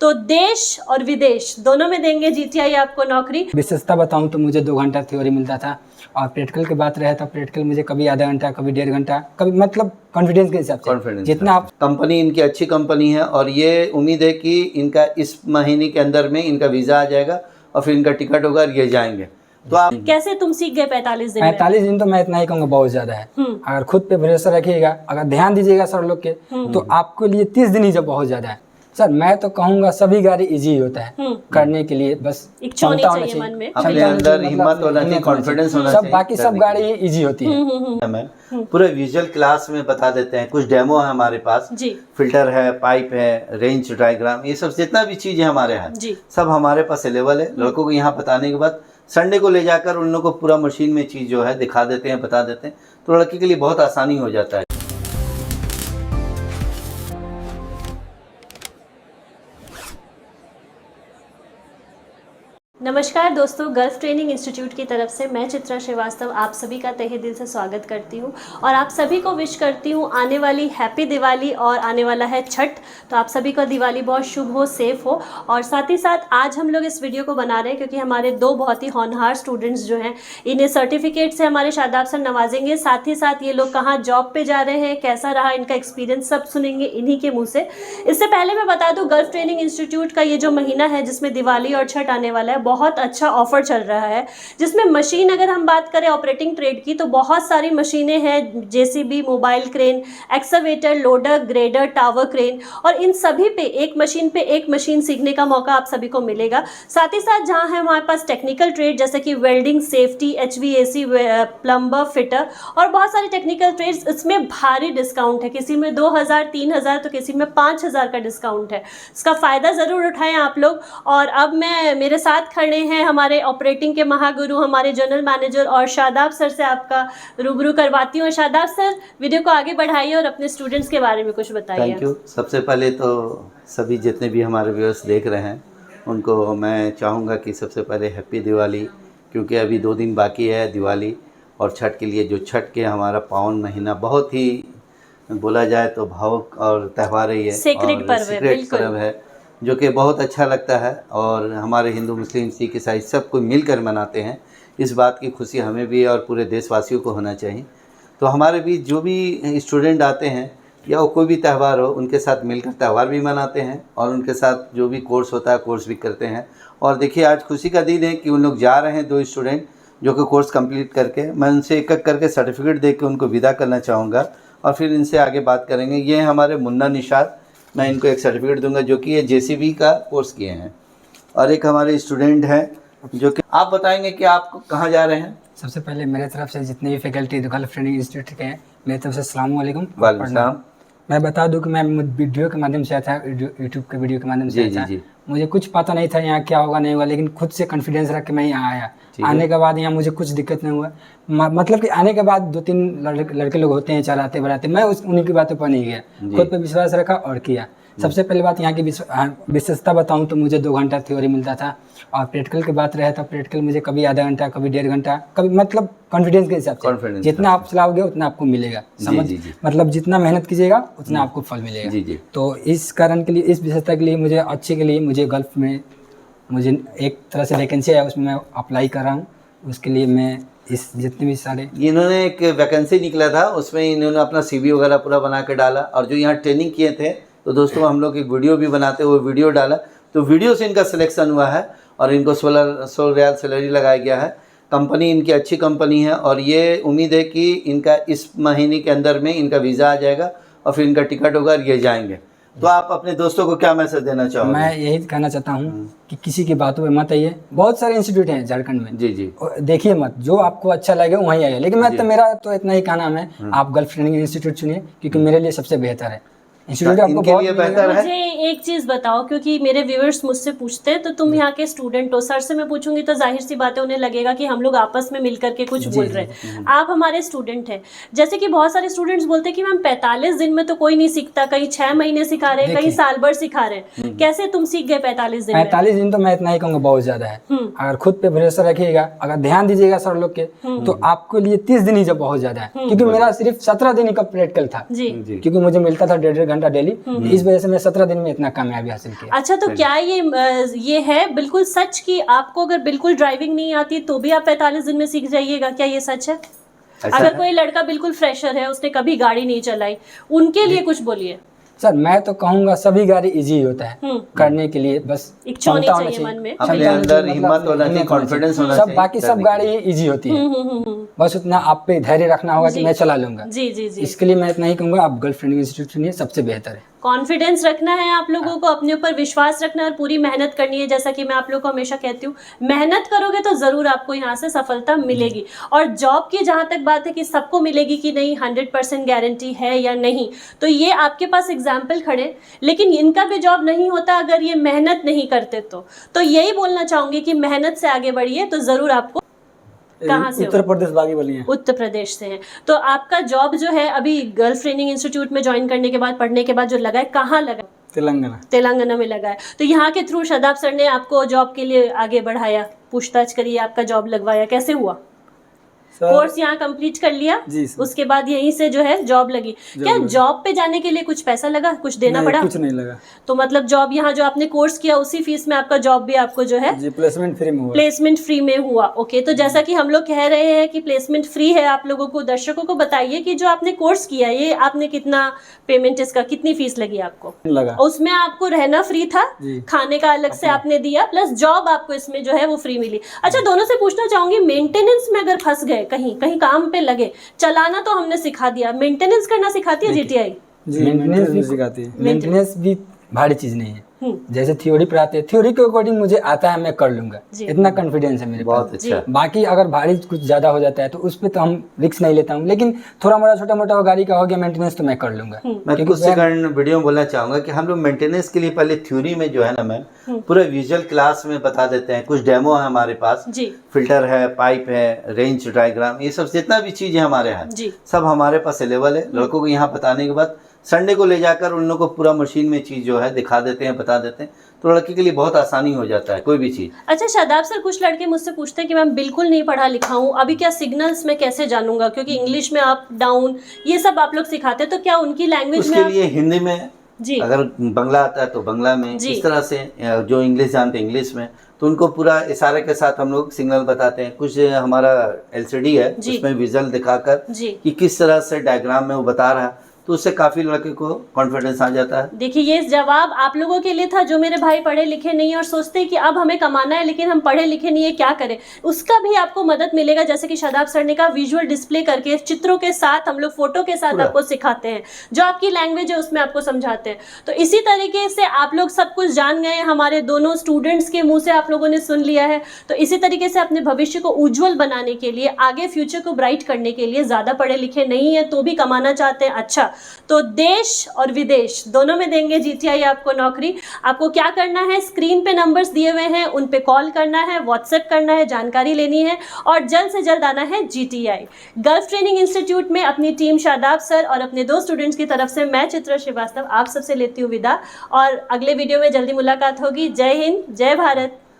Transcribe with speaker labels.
Speaker 1: तो देश और विदेश दोनों में देंगे जीटीआई आपको नौकरी।
Speaker 2: विशेषता बताऊं तो मुझे 2 घंटा थ्योरी मिलता था और प्रैक्टिकल की बात रहे तो प्रैक्टिकल मुझे कभी आधा घंटा, कभी 1.5 घंटा, कभी मतलब कॉन्फिडेंस के हिसाब से जितना आप।
Speaker 3: कंपनी इनकी अच्छी कंपनी है और ये उम्मीद है कि इनका इस महीने के अंदर में इनका वीज़ा आ जाएगा और फिर इनका टिकट होगा और ये जाएंगे। तो आप
Speaker 1: कैसे तुम सीख गए 45 दिन में?
Speaker 2: 45 दिन तो मैं इतना ही कहूँगा बहुत ज़्यादा है। अगर खुद पे भरोसा रखिएगा, अगर ध्यान दीजिएगा सर लोग के, तो आपके लिए 30 दिन ही जब बहुत ज़्यादा है। सर मैं तो कहूँगा सभी गाड़ी इजी होता है करने के लिए, बस
Speaker 1: इच्छा होनी चाहिए मन में,
Speaker 3: अपने अंदर हिम्मत होना चाहिए, कॉन्फिडेंस होना चाहिए।
Speaker 2: सब बाकी सब गाड़ी इजी होती है।
Speaker 3: हमें पूरे विजुअल क्लास में बता देते हैं, कुछ डेमो है हमारे पास
Speaker 1: जी।
Speaker 3: फिल्टर है, पाइप है, रेंज डायग्राम, ये सब जितना भी चीज़ है हमारे यहाँ सब हमारे पास अवेलेबल है। लड़कों को यहाँ बताने के बाद संडे को ले जाकर उन लोगों को पूरा मशीन में चीज़ जो है दिखा देते हैं, बता देते हैं, तो लड़के के लिए बहुत आसानी हो जाता है।
Speaker 1: नमस्कार दोस्तों, गल्फ ट्रेनिंग इंस्टीट्यूट की तरफ से मैं चित्रा श्रीवास्तव आप सभी का तहे दिल से स्वागत करती हूं और आप सभी को विश करती हूं आने वाली हैप्पी दिवाली। और आने वाला है छठ, तो आप सभी का दिवाली बहुत शुभ हो, सेफ हो। और साथ ही साथ आज हम लोग इस वीडियो को बना रहे हैं क्योंकि हमारे 2 बहुत ही होनहार स्टूडेंट्स जो हैं, इन्हें सर्टिफिकेट से हमारे शादाब सर नवाजेंगे। साथ ही साथ ये लोग कहाँ जॉब पे जा रहे हैं, कैसा रहा इनका एक्सपीरियंस, सब सुनेंगे इन्हीं के मुँह से। इससे पहले मैं बता दूँ, गल्फ ट्रेनिंग इंस्टीट्यूट का ये जो महीना है जिसमें दिवाली और छठ आने वाला है, बहुत अच्छा ऑफर चल रहा है, जिसमें मशीन अगर हम बात करें ऑपरेटिंग ट्रेड की तो बहुत सारी मशीनें हैं, JCB, mobile crane, excavator, loader, grader, tower crane, और इन सभी पे एक मशीन सीखने का मौका आप सभी को मिलेगा। साथ ही साथ जहां है हमारे पास टेक्निकल ट्रेड जैसे कि welding, safety, HVAC, plumber, fitter और बहुत सारी टेक्निकल ट्रेड्स, इसमें भारी डिस्काउंट है। किसी में 2000, 3000 तो किसी में 5000 का डिस्काउंट है। इसका फायदा जरूर उठाएं आप लोग। और अब मेरे साथ खड़े हैं हमारे ऑपरेटिंग के महागुरु, हमारे जनरल मैनेजर, और शादाब सर से आपका रूबरू करवाती हूँ। शादाब सर, वीडियो को आगे बढ़ाइए और अपने स्टूडेंट्स के बारे में कुछ बताइए।
Speaker 3: Thank you. सबसे पहले तो सभी जितने भी हमारे व्यूअर्स देख रहे हैं उनको मैं चाहूँगा कि सबसे पहले हैप्पी दिवाली, क्योंकि अभी 2 दिन बाकी है दिवाली और छठ के लिए। जो छठ के हमारा पावन महीना बहुत ही बोला जाए तो भावुक और त्यौहार ही है,
Speaker 1: सेक्रेड पर्व
Speaker 3: है जो कि बहुत अच्छा लगता है और हमारे हिंदू, मुस्लिम, सिख, ईसाई सब कोई मिलकर मनाते हैं। इस बात की खुशी हमें भी और पूरे देशवासियों को होना चाहिए। तो हमारे बीच जो भी स्टूडेंट आते हैं या वो कोई भी त्यौहार हो, उनके साथ मिलकर त्यौहार भी मनाते हैं और उनके साथ जो भी कोर्स होता है कोर्स भी करते हैं। और देखिए आज खुशी का दिन है कि उन लोग जा रहे हैं 2 स्टूडेंट जो कि कोर्स कंप्लीट करके, मैं उनसे एक एक करके सर्टिफिकेट दे के उनको विदा करना चाहूँगा और फिर इनसे आगे बात करेंगे। ये हमारे मुन्ना निशाद, मैं इनको एक सर्टिफिकेट दूंगा जो कि ये जेसीबी का कोर्स किए हैं। और एक हमारे स्टूडेंट हैं जो कि आप बताएंगे कि आप कहाँ जा रहे हैं।
Speaker 2: सबसे पहले मेरे तरफ से जितने भी फैकल्टी गल्फ ट्रेनिंग इंस्टीट्यूट के हैं, मेरी तरफ से अस्सलाम वालेकुम।
Speaker 3: वालेकुम।
Speaker 2: मैं बता दूं कि मैं वीडियो के माध्यम से आया था, यूट्यूब के वीडियो के माध्यम से आया था। मुझे कुछ पता नहीं था यहाँ क्या होगा नहीं होगा, लेकिन खुद से कॉन्फिडेंस रख के मैं यहाँ आया। आने के बाद यहाँ मुझे कुछ दिक्कत नहीं हुआ। मतलब कि आने के बाद 2-3 लड़के लोग होते हैं चलाते बढ़ाते, मैं उन्हीं की बातों पर नहीं गया, खुद पे विश्वास रखा और किया। सबसे पहले बात यहाँ की विशेषता बताऊँ तो मुझे 2 घंटा थ्योरी मिलता था और प्रैक्टिकल की बात रहे तो प्रैक्टिकल मुझे कभी आधा घंटा, कभी 1.5 घंटा, कभी मतलब कॉन्फिडेंस के हिसाब से जितना आप चलाओगे उतना आपको मिलेगा। मतलब जितना मेहनत कीजिएगा उतना आपको फल मिलेगा। तो इस कारण के लिए, इस विशेषता के लिए, मुझे अच्छे के लिए मुझे गल्फ में मुझे एक तरह से वैकेंसी है, उसमें मैं अप्लाई कर रहा हूँ। उसके लिए मैं इस जितने भी सारे,
Speaker 3: इन्होंने एक वैकेंसी निकला था उसमें इन्होंने अपना CV वगैरह पूरा बना के डाला और जो यहाँ ट्रेनिंग किए थे तो दोस्तों हम लोग एक वीडियो भी बनाते हुए वीडियो डाला, तो वीडियो से इनका सिलेक्शन हुआ है और इनको 16 रियाल सैलरी लगाया गया है। कंपनी इनकी अच्छी कंपनी है और ये उम्मीद है कि इनका इस महीने के अंदर में इनका वीज़ा आ जाएगा और फिर इनका टिकट होगा और ये जाएंगे। तो आप अपने दोस्तों को क्या मैसेज देना चाहोगे?
Speaker 2: मैं यही कहना चाहता हूँ कि किसी की बातों में मत आइए। बहुत सारे इंस्टीट्यूट हैं झारखंड में, जी देखिए मत, जो आपको अच्छा लगे वहीं आइए। लेकिन मैं तो मेरा तो इतना ही कहना है, आप गल्फ ट्रेनिंग इंस्टीट्यूट चुनिए क्योंकि मेरे लिए सबसे बेहतर है। इंस्टीट्यूट आपको बहुत
Speaker 3: बेहतर है।
Speaker 1: मुझे एक चीज बताओ, क्योंकि मेरे व्यूअर्स मुझसे पूछते हैं, तो तुम यहाँ के स्टूडेंट हो, सर से मैं पूछूंगी तो जाहिर सी बात है उन्हें लगेगा कि हम लोग आपस में मिलकर के कुछ बोल रहे हैं। आप हमारे स्टूडेंट हैं, जैसे कि बहुत सारे स्टूडेंट्स बोलते हैं कि मैम 45 दिन में तो कोई नहीं सीखता, कहीं 6 महीने सिखा रहे हैं, कहीं साल भर सिखा रहे हैं। कैसे तुम सीख गए 45 दिन?
Speaker 2: 45 दिन तो मैं इतना ही कहूँगा बहुत ज्यादा है। अगर खुद पे भरोसा रखिएगा, अगर ध्यान दीजिएगा सर लोग के, तो आपके लिए 30 दिन ही जब बहुत ज्यादा है। क्योंकि मेरा सिर्फ 17 दिन का प्रैक्टिकल था, क्योंकि मुझे मिलता था 1.5 घंटा डेली, इस वजह से मैं 17 दिन में इतना कामयाबी हासिल किया।
Speaker 1: अच्छा, तो क्या ये है बिल्कुल सच कि आपको अगर बिल्कुल ड्राइविंग नहीं आती तो भी आप 45 दिन में सीख जाइएगा, क्या ये सच है? अगर कोई लड़का बिल्कुल फ्रेशर है, उसने कभी गाड़ी नहीं चलाई, उनके लिए कुछ बोलिए।
Speaker 2: सर मैं तो कहूंगा सभी गाड़ी इजी होता है करने के लिए, बस
Speaker 1: इच्छा होनी चाहिए मन में,
Speaker 3: अपने अंदर हिम्मत होना चाहिए, कॉन्फिडेंस होना चाहिए।
Speaker 2: सब बाकी सब गाड़ी इजी होती है, बस उतना आप पे धैर्य रखना होगा कि मैं चला लूंगा।
Speaker 1: जी जी जी।
Speaker 2: इसके लिए मैं इतना ही कहूंगा, आप गल्फ ट्रेनिंग इंस्टीट्यूट चुनिए, सबसे बेहतर है।
Speaker 1: कॉन्फिडेंस रखना है आप लोगों को, अपने ऊपर विश्वास रखना है और पूरी मेहनत करनी है। जैसा कि मैं आप लोगों को हमेशा कहती हूँ, मेहनत करोगे तो ज़रूर आपको यहाँ से सफलता मिलेगी। और जॉब की जहाँ तक बात है कि सबको मिलेगी कि नहीं, 100% गारंटी है या नहीं, तो ये आपके पास एग्जाम्पल खड़े, लेकिन इनका भी जॉब नहीं होता अगर ये मेहनत नहीं करते। तो यही बोलना चाहूँगी कि मेहनत से आगे बढ़िए तो ज़रूर आपको। कहाँ से?
Speaker 2: उत्तर प्रदेश बागीवली है।
Speaker 1: उत्तर प्रदेश से हैं। तो आपका जॉब जो है अभी गल्फ ट्रेनिंग इंस्टीट्यूट में ज्वाइन करने के बाद, पढ़ने के बाद जो लगा है, कहाँ लगा? तेलंगाना में लगा है। तो यहाँ के थ्रू शादाब सर ने आपको जॉब के लिए आगे बढ़ाया, पूछताछ करी, आपका जॉब लगवाया, कैसे हुआ? कोर्स यहाँ कंप्लीट कर लिया, उसके बाद यहीं से जो है जॉब लगी। क्या जॉब पे जाने के लिए कुछ पैसा लगा, कुछ देना पड़ा?
Speaker 2: कुछ नहीं लगा।
Speaker 1: तो मतलब जॉब यहाँ जो आपने कोर्स किया उसी फीस में आपका जॉब भी आपको जो है
Speaker 2: प्लेसमेंट फ्री में हुआ।
Speaker 1: प्लेसमेंट फ्री में हुआ। ओके, तो जैसा कि हम लोग कह रहे हैं कि प्लेसमेंट फ्री है, आप लोगों को, दर्शकों को बताइए कि जो आपने कोर्स किया, ये आपने कितना पेमेंट, इसका कितनी फीस लगी आपको?
Speaker 2: लगा।
Speaker 1: उसमें आपको रहना फ्री था, खाने का अलग से आपने दिया, प्लस जॉब आपको इसमें जो है वो फ्री मिली। अच्छा, दोनों से पूछना चाहूंगी, मेंटेनेंस में अगर फंस गए, कहीं कहीं काम पे लगे, चलाना तो हमने सिखा दिया, मेंटेनेंस करना सिखाती है जीटीआई?
Speaker 2: मेंटेनेंस भी सिखाती है। मेंटेनेंस भी भारी चीज नहीं है, जैसे थ्योरी पढ़ाते हैं, थ्योरी के अकॉर्डिंग मुझे आता है, मैं कर लूंगा, इतना कॉन्फिडेंस है मेरे पास।
Speaker 3: बहुत अच्छा।
Speaker 2: बाकी अगर भारी कुछ ज्यादा हो जाता है तो उस पे तो हम रिस्क नहीं लेता हूँ, लेकिन थोड़ा मोड़ा छोटा मोटा गाड़ी का हो गया मेंटेनेंस तो मैं कर लूंगा।
Speaker 3: मैं कुछ सेकंड वीडियो में बोलना चाहूंगा कि हम लोग मेंटेनेंस के लिए पहले थ्योरी में जो है ना मैम, पूरा विजुअल क्लास में बता देते हैं। कुछ डेमो है हमारे पास, फिल्टर है, पाइप है, रेंज डायग्राम, ये सब जितना भी चीज है हमारे यहाँ सब हमारे पास अवेलेबल है। लड़कों को यहाँ बताने के बाद संडे को ले जाकर उन लोगों को पूरा मशीन में चीज जो है दिखा देते हैं, बता देते हैं, तो लड़के के लिए बहुत आसानी हो जाता है कोई भी चीज।
Speaker 1: अच्छा शादाब सर, कुछ लड़के मुझसे पूछते हैं कि मैं बिल्कुल नहीं पढ़ा लिखा हूँ, अभी क्या सिग्नल्स में कैसे जानूंगा, क्योंकि इंग्लिश में अप डाउन ये सब आप लोग सिखाते हैं, तो क्या उनकी लैंग्वेज में?
Speaker 3: उसके लिए हिंदी में जी, अगर बंगला आता है तो बंगला में, इस तरह से जो इंग्लिश जानते हैं इंग्लिश में, तो उनको पूरा इशारे के साथ हम लोग सिग्नल बताते हैं। कुछ हमारा LCD है, उसमें विजुअल दिखाकर कि किस तरह से डायग्राम में वो बता रहा है, तो उससे काफी लड़के को कॉन्फिडेंस आ जाता है।
Speaker 1: देखिए, ये जवाब आप लोगों के लिए था जो मेरे भाई पढ़े लिखे नहीं है और सोचते हैं कि अब हमें कमाना है लेकिन हम पढ़े लिखे नहीं है, क्या करें। उसका भी आपको मदद मिलेगा, जैसे कि शादाब सर ने कहा, विजुअल डिस्प्ले करके, चित्रों के साथ, हम लोग फोटो के साथ आपको सिखाते हैं, जो आपकी लैंग्वेज है उसमें आपको समझाते हैं। तो इसी तरीके से आप लोग सब कुछ जान गए, हमारे दोनों स्टूडेंट्स के मुंह से आप लोगों ने सुन लिया है। तो इसी तरीके से अपने भविष्य को उज्जवल बनाने के लिए, आगे फ्यूचर को ब्राइट करने के लिए, ज्यादा पढ़े लिखे नहीं है तो भी कमाना चाहते हैं अच्छा, तो देश और विदेश दोनों में देंगे जीटीआई आपको नौकरी। आपको क्या करना है, स्क्रीन पे नंबर्स दिए हुए हैं, उन पे कॉल करना है, व्हाट्सएप करना है, जानकारी लेनी है और जल्द से जल्द आना है जीटीआई गल्फ ट्रेनिंग इंस्टीट्यूट में। अपनी टीम शादाब सर और अपने 2 स्टूडेंट्स की तरफ से मैं चित्रा श्रीवास्तव आप सबसे लेती हूँ विदा, और अगले वीडियो में जल्दी मुलाकात होगी। जय हिंद, जय भारत।